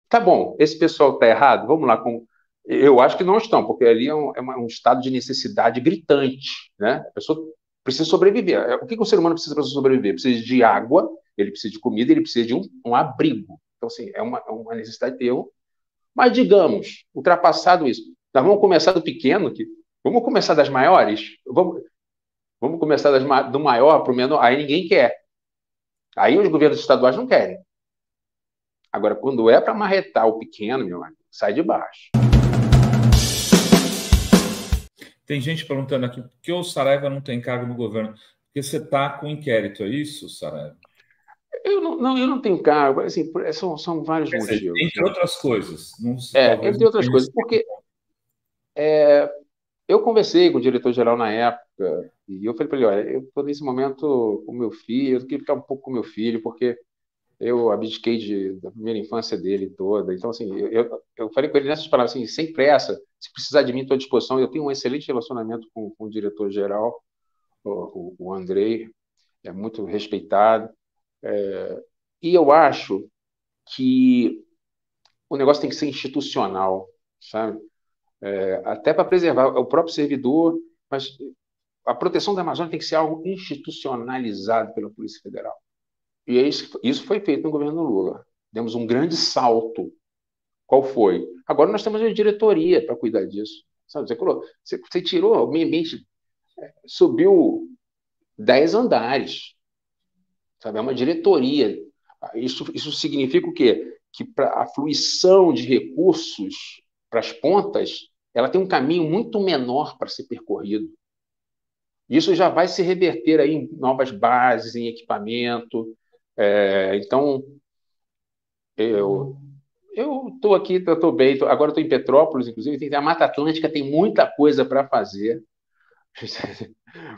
Tá bom, esse pessoal está errado? Vamos lá. Eu acho que não estão, porque ali é um estado de necessidade gritante. Né? A pessoa precisa sobreviver. O que o ser humano precisa para sobreviver? Precisa de água, ele precisa de comida, ele precisa de um abrigo. Então, assim, é uma necessidade. Mas, digamos, ultrapassado isso, nós vamos começar do pequeno, vamos começar das maiores? Vamos começar do maior para o menor? Aí ninguém quer. Aí os governos estaduais não querem. Agora, quando é para marretar o pequeno, meu amigo, sai de baixo. Tem gente perguntando aqui por que o Saraiva não tem cargo no governo? Porque você está com inquérito, é isso, Saraiva? Eu não tenho cargo, assim, são vários Quer dizer, motivos. entre outras coisas. Não, talvez Entre não outras tenha coisas, esse. porque eu conversei com o diretor-geral na época, e eu falei para ele, olha, eu estou nesse momento com meu filho, eu queria ficar um pouco com meu filho, porque eu abdiquei da primeira infância dele toda. Então, assim, eu falei com ele nessas palavras, assim, sem pressa, se precisar de mim, estou à disposição. Eu tenho um excelente relacionamento com o diretor-geral, o Andrei, é muito respeitado. E eu acho que o negócio tem que ser institucional, sabe? Até para preservar o próprio servidor, mas a proteção da Amazônia tem que ser algo institucionalizado pela Polícia Federal. E isso foi feito no governo Lula. Demos um grande salto. Qual foi? Agora nós temos uma diretoria para cuidar disso. Sabe? Você tirou o meio ambiente, subiu 10 andares. Sabe? É uma diretoria. Isso significa o quê? Que para a fluição de recursos para as pontas, ela tem um caminho muito menor para ser percorrido. Isso já vai se reverter aí em novas bases, em equipamento. Então, eu estou aqui, estou bem. Agora estou em Petrópolis, inclusive. A Mata Atlântica tem muita coisa para fazer.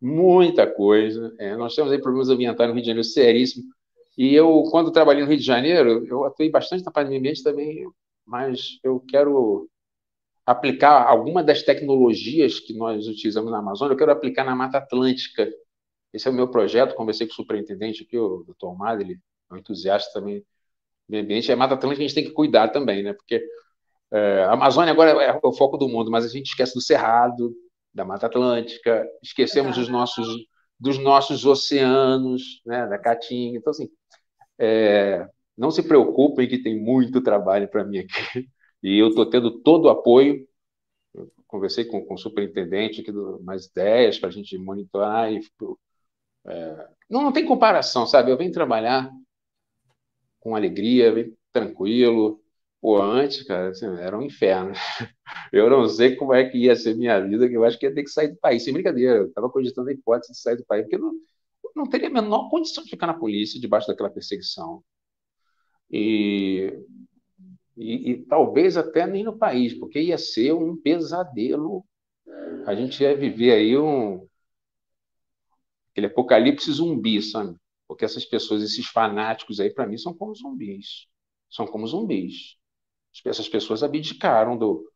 Muita coisa. Nós temos aí problemas ambientais no Rio de Janeiro seríssimos. E eu, quando trabalhei no Rio de Janeiro, eu atuei bastante na parte do meio ambiente também, mas eu quero aplicar alguma das tecnologias que nós utilizamos na Amazônia, eu quero aplicar na Mata Atlântica. Esse é o meu projeto. Conversei com o superintendente aqui, o Dr. Omar, ele é um entusiasta também do meio ambiente. A Mata Atlântica a gente tem que cuidar também, né? Porque a Amazônia agora é o foco do mundo, mas a gente esquece do Cerrado, da Mata Atlântica, esquecemos dos nossos oceanos, né? Da Caatinga. Então, assim, não se preocupem que tem muito trabalho para mim aqui. E eu estou tendo todo o apoio. Conversei com o superintendente aqui, mais ideias para a gente monitorar. Não tem comparação, sabe? Eu venho trabalhar com alegria, venho tranquilo. Pô, antes, cara, assim, era um inferno. Eu não sei como é que ia ser minha vida, que eu acho que ia ter que sair do país. Sem brincadeira, eu estava cogitando a hipótese de sair do país, porque eu não teria a menor condição de ficar na polícia debaixo daquela perseguição. E, e talvez até nem no país, porque ia ser um pesadelo. A gente ia viver aí aquele apocalipse zumbi, sabe? Porque essas pessoas, esses fanáticos aí, para mim, são como zumbis. São como zumbis. Essas pessoas abdicaram do.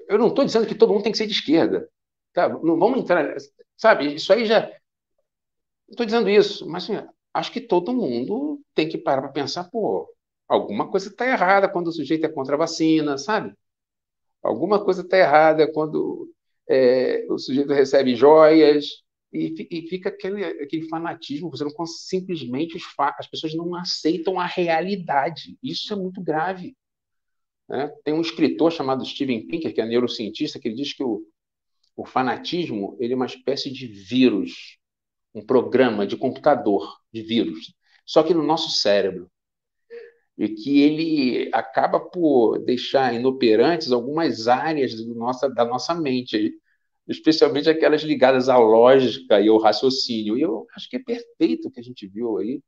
Eu não estou dizendo que todo mundo tem que ser de esquerda. Tá? Não vamos entrar. Sabe, isso aí já. Não estou dizendo isso, mas assim, acho que todo mundo tem que parar para pensar, pô, alguma coisa está errada quando o sujeito é contra a vacina, sabe? Alguma coisa está errada quando o sujeito recebe joias e fica aquele fanatismo. Você não simplesmente as pessoas não aceitam a realidade. Isso é muito grave. Né? Tem um escritor chamado Steven Pinker, que é neurocientista, que ele diz que o fanatismo ele é uma espécie de vírus, um programa de computador de vírus, só que no nosso cérebro. E que ele acaba por deixar inoperantes algumas áreas da nossa mente, especialmente aquelas ligadas à lógica e ao raciocínio. E eu acho que é perfeito o que a gente viu aí.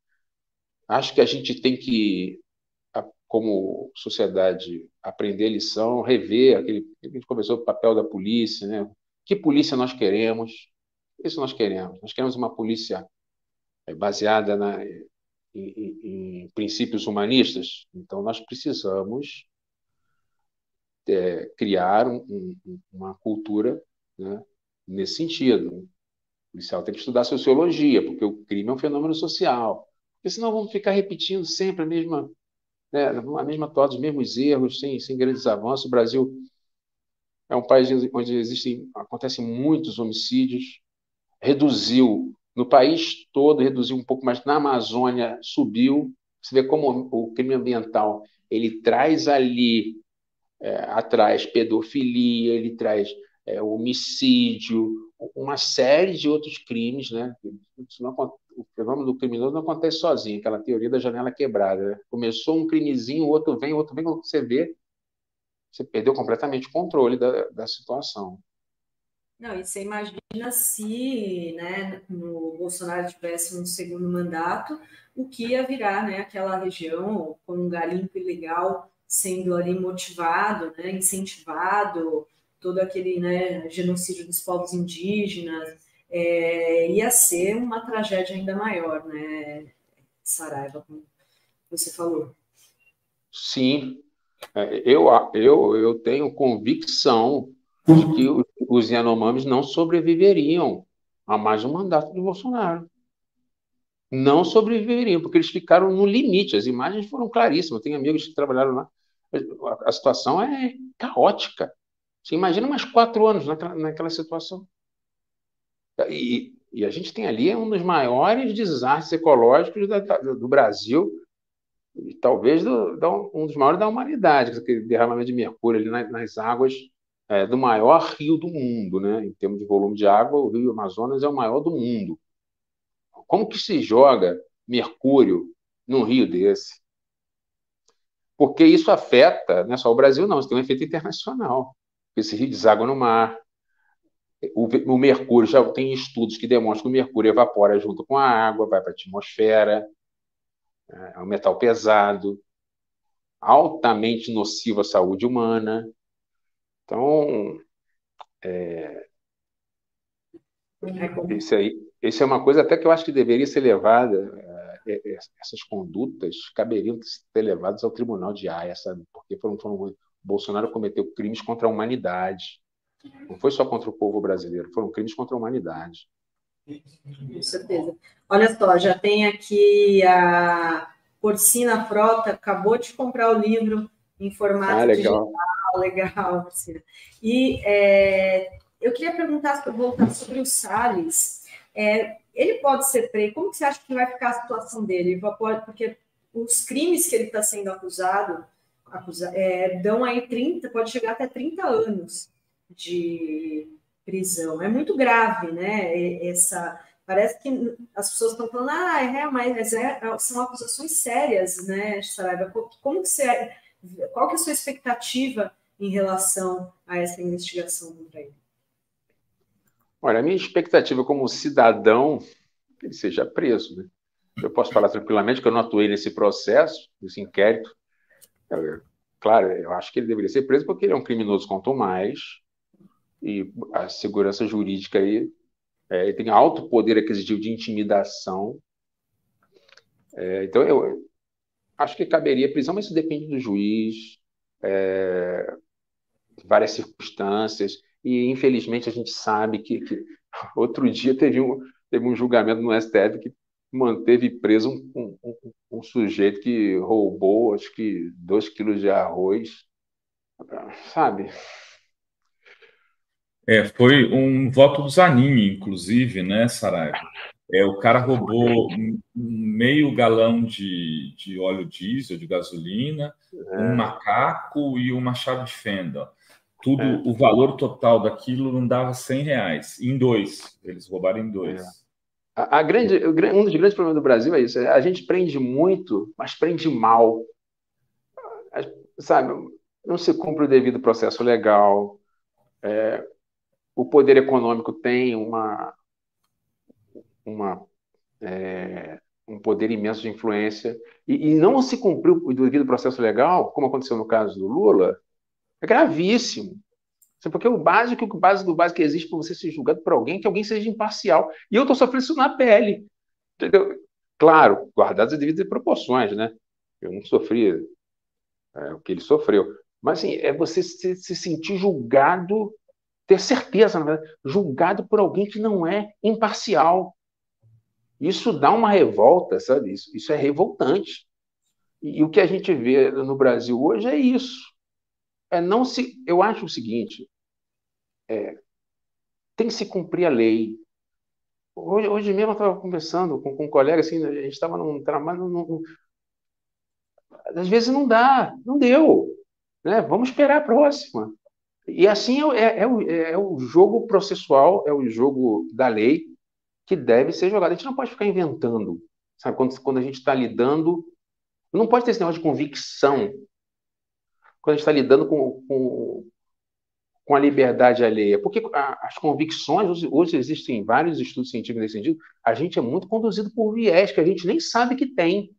Acho que a gente tem que, como sociedade, aprender a lição, rever a gente conversou, o papel da polícia, né? Que polícia nós queremos? Isso nós queremos. Nós queremos uma polícia baseada em princípios humanistas. Então, nós precisamos criar uma cultura, né, nesse sentido. O policial tem que estudar sociologia, porque o crime é um fenômeno social. Porque senão vamos ficar repetindo sempre a mesma. né, a mesma toada, os mesmos erros, sem grandes avanços. O Brasil é um país onde acontecem muitos homicídios, reduziu no país todo, reduziu um pouco, mas na Amazônia subiu. Você vê como o crime ambiental ele traz ali atrás pedofilia, ele traz homicídio, uma série de outros crimes, né? O fenômeno do criminoso não acontece sozinho, aquela teoria da janela quebrada, né? Começou um crimezinho, o outro vem, quando você vê, você perdeu completamente o controle da situação. Não, e você imagina se, né, o Bolsonaro tivesse um segundo mandato, o que ia virar, né, aquela região com um garimpo ilegal sendo ali motivado, né, incentivado, todo aquele, né, genocídio dos povos indígenas, ia ser uma tragédia ainda maior, né, Saraiva, como você falou. Sim, eu tenho convicção de que os Yanomamis não sobreviveriam a mais um mandato de Bolsonaro. Não sobreviveriam, porque eles ficaram no limite. As imagens foram claríssimas. Tem amigos que trabalharam lá. A situação é caótica. Você imagina mais 4 anos naquela situação. E a gente tem ali um dos maiores desastres ecológicos do Brasil, e talvez um dos maiores da humanidade, aquele derramamento de mercúrio ali nas águas do maior rio do mundo, né? Em termos de volume de água, o Rio Amazonas é o maior do mundo. Como que se joga mercúrio num rio desse? Porque isso afeta, não é só o Brasil, não, isso tem um efeito internacional. Esse rio deságua no mar. O mercúrio, já tem estudos que demonstram que o mercúrio evapora junto com a água, vai para a atmosfera, é um metal pesado, altamente nocivo à saúde humana. Então, isso é uma coisa até que eu acho que deveria ser levada, essas condutas caberiam ser levadas ao Tribunal de Haia, sabe? Porque Bolsonaro cometeu crimes contra a humanidade. Não foi só contra o povo brasileiro, foram crimes contra a humanidade. Com certeza. Olha só, já tem aqui a Porcina Frota, acabou de comprar o livro em formato legal. digital, legal, Porcina. E eu queria voltar sobre o Salles. Ele pode ser preso, como que você acha que vai ficar a situação dele? Porque os crimes que ele está sendo acusado dão aí 30, pode chegar até 30 anos de prisão. É muito grave, né? Parece que as pessoas estão falando, mas são acusações sérias, né, Saraiva? Qual que é a sua expectativa em relação a essa investigação contra ele? Olha, a minha expectativa como cidadão é que ele seja preso, né? Eu posso falar tranquilamente que eu não atuei nesse processo, nesse inquérito. Claro, eu acho que ele deveria ser preso porque ele é um criminoso quanto mais, e a segurança jurídica aí ele tem alto poder aquisitivo de intimidação. Então, eu acho que caberia prisão, mas isso depende do juiz, várias circunstâncias, e infelizmente a gente sabe que outro dia teve um julgamento no STF que manteve preso um sujeito que roubou, acho que 2 quilos de arroz, sabe? Foi um voto dos anime, inclusive, né, Saraiva? O cara roubou meio galão de óleo diesel, de gasolina, um macaco e uma chave de fenda. O valor total daquilo não dava R$100. Em 2. Eles roubaram em 2. Um dos grandes problemas do Brasil é isso. A gente prende muito, mas prende mal. Sabe? Não se cumpre o devido processo legal. O poder econômico tem um poder imenso de influência. E não se cumpriu o devido processo legal, como aconteceu no caso do Lula, é gravíssimo. Porque o básico do básico que existe para você ser julgado por alguém, que alguém seja imparcial. E eu estou sofrendo isso na pele. Entendeu? Claro, guardadas as devidas proporções, né? Eu não sofri o que ele sofreu. Mas assim, é você se sentir julgado, ter certeza, na verdade, julgado por alguém que não é imparcial. Isso dá uma revolta, sabe? Isso é revoltante. E o que a gente vê no Brasil hoje é isso. Eu acho o seguinte, tem que se cumprir a lei. Hoje mesmo eu estava conversando com um colega, assim, a gente estava num trabalho, às vezes não dá, não deu, né? Vamos esperar a próxima. E assim é o jogo processual, é o jogo da lei que deve ser jogado. A gente não pode ficar inventando, sabe? Quando a gente está lidando, não pode ter esse negócio de convicção. Quando a gente está lidando com a liberdade alheia. Porque as convicções, hoje existem vários estudos científicos nesse sentido, a gente é muito conduzido por viés que a gente nem sabe que tem.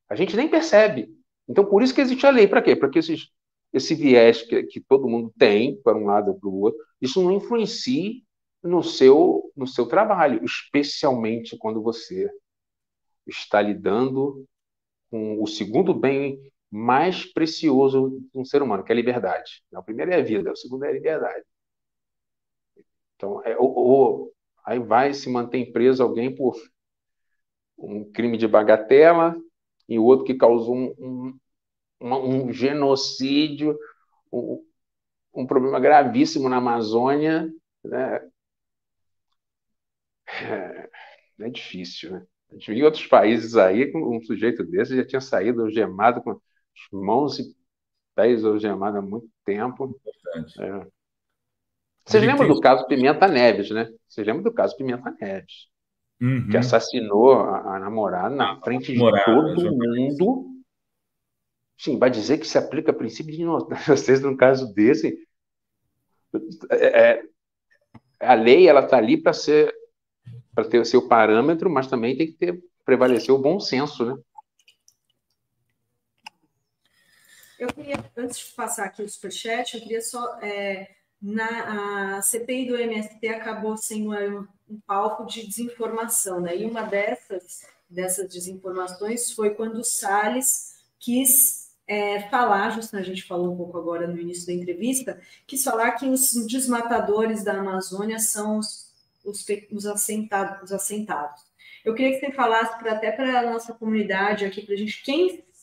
A gente nem percebe. Então, por isso que existe a lei. Para quê? Para que esse viés que todo mundo tem, para um lado ou para o outro, isso não influencie no seu trabalho, especialmente quando você está lidando com o segundo bem mais precioso de um ser humano, que é a liberdade. O primeiro é a vida, o segundo é a liberdade. Então, aí vai se manter preso alguém por um crime de bagatela e o outro que causou um genocídio, um problema gravíssimo na Amazônia, né? É difícil, né? Em outros países aí, um sujeito desse já tinha saído algemado com as mãos e pés algemados há muito tempo. É. Vocês lembram do caso Pimenta Neves, né? Vocês lembram do caso Pimenta Neves, que assassinou a namorada na frente de todo mundo. Sim, vai dizer que se aplica princípio de inocência num caso desse. A lei ela está ali para ter o seu parâmetro, mas também tem que prevalecer o bom senso, né? Eu queria, antes de passar aqui o superchat, eu queria só... a CPI do MST acabou sendo um palco de desinformação, né? E uma dessas desinformações foi quando o Salles quis falar, a gente falou um pouco agora no início da entrevista, quis falar que os desmatadores da Amazônia são os assentados. Eu queria que você falasse até para a nossa comunidade aqui, para a gente,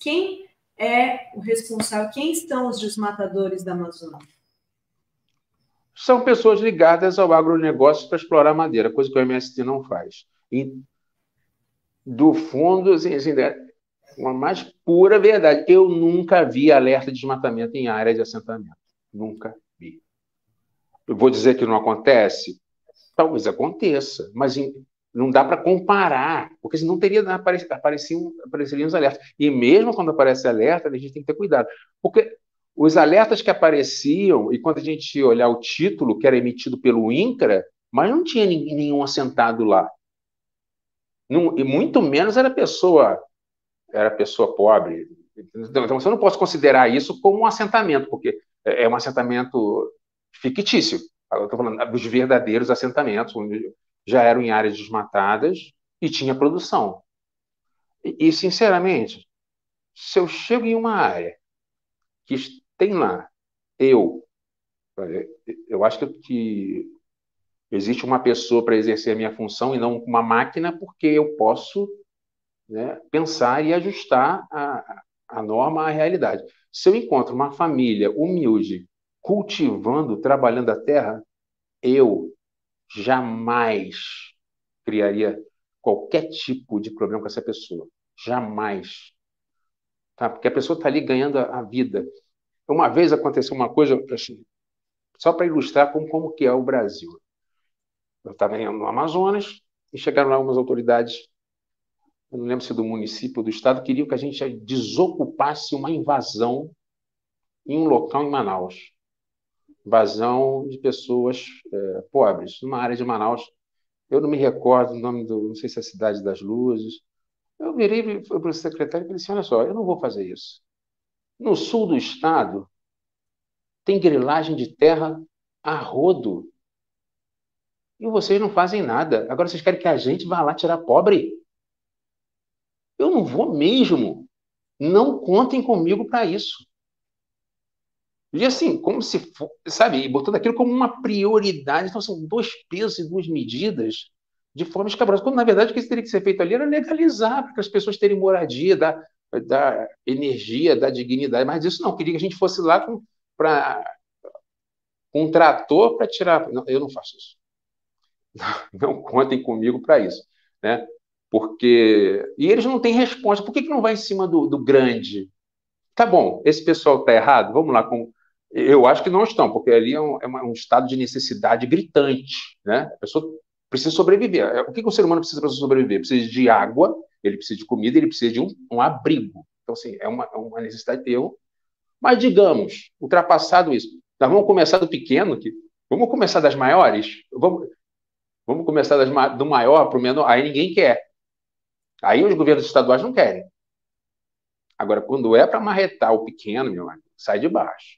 quem é o responsável, quem são os desmatadores da Amazônia? São pessoas ligadas ao agronegócio para explorar madeira, coisa que o MST não faz. E, do fundo, assim, uma mais pura verdade. Eu nunca vi alerta de desmatamento em área de assentamento. Nunca vi. Eu vou dizer que não acontece? Talvez aconteça, mas não dá para comparar, porque senão apareceriam os alertas. E mesmo quando aparece alerta, a gente tem que ter cuidado. Porque os alertas que apareciam, e quando a gente olhar o título, que era emitido pelo INCRA, mas não tinha nenhum assentado lá. Não, e muito menos era pessoa pobre. Então, você não pode considerar isso como um assentamento, porque é um assentamento fictício. Eu estou falando dos verdadeiros assentamentos, onde já eram em áreas desmatadas e tinha produção. Sinceramente, se eu chego em uma área que tem lá, eu acho que existe uma pessoa para exercer a minha função e não uma máquina, porque eu posso, né, pensar e ajustar a norma à realidade. Se eu encontro uma família humilde cultivando, trabalhando a terra, eu jamais criaria qualquer tipo de problema com essa pessoa. Jamais. Tá? Porque a pessoa está ali ganhando a vida. Uma vez aconteceu uma coisa, assim, só para ilustrar como que é o Brasil. Eu estava no Amazonas e chegaram lá algumas autoridades, eu não lembro se do município ou do estado, queriam que a gente desocupasse uma invasão em um local em Manaus. Invasão de pessoas pobres, numa área de Manaus. Eu não me recordo o nome não sei se é a Cidade das Luzes. Eu virei para o secretário e falei assim, olha só, eu não vou fazer isso. No sul do estado, tem grilagem de terra a rodo. E vocês não fazem nada. Agora vocês querem que a gente vá lá tirar pobre? Eu não vou mesmo. Não contem comigo para isso. E assim, como se for, sabe, botando aquilo como uma prioridade. Então, são dois pesos e duas medidas de forma escabrosa. Quando, na verdade, o que teria que ser feito ali era legalizar, para as pessoas terem moradia, da energia, da dignidade, mas isso não, queria que a gente fosse lá com um trator para tirar. Não, eu não faço isso. Não contem comigo para isso, né? Porque. E eles não têm resposta. Por que não vai em cima do grande? Tá bom, esse pessoal está errado? Vamos lá. Eu acho que não estão, porque ali é um estado de necessidade gritante, né? A pessoa precisa sobreviver. O que o ser humano precisa para sobreviver? Precisa de água, ele precisa de comida, ele precisa de um abrigo. Então, assim, é uma necessidade. Mas, digamos, ultrapassado isso, nós vamos começar do pequeno, vamos começar das maiores? Vamos começar do maior para o menor? Aí ninguém quer. Aí os governos estaduais não querem. Agora, quando é para marretar o pequeno, meu amigo, sai de baixo.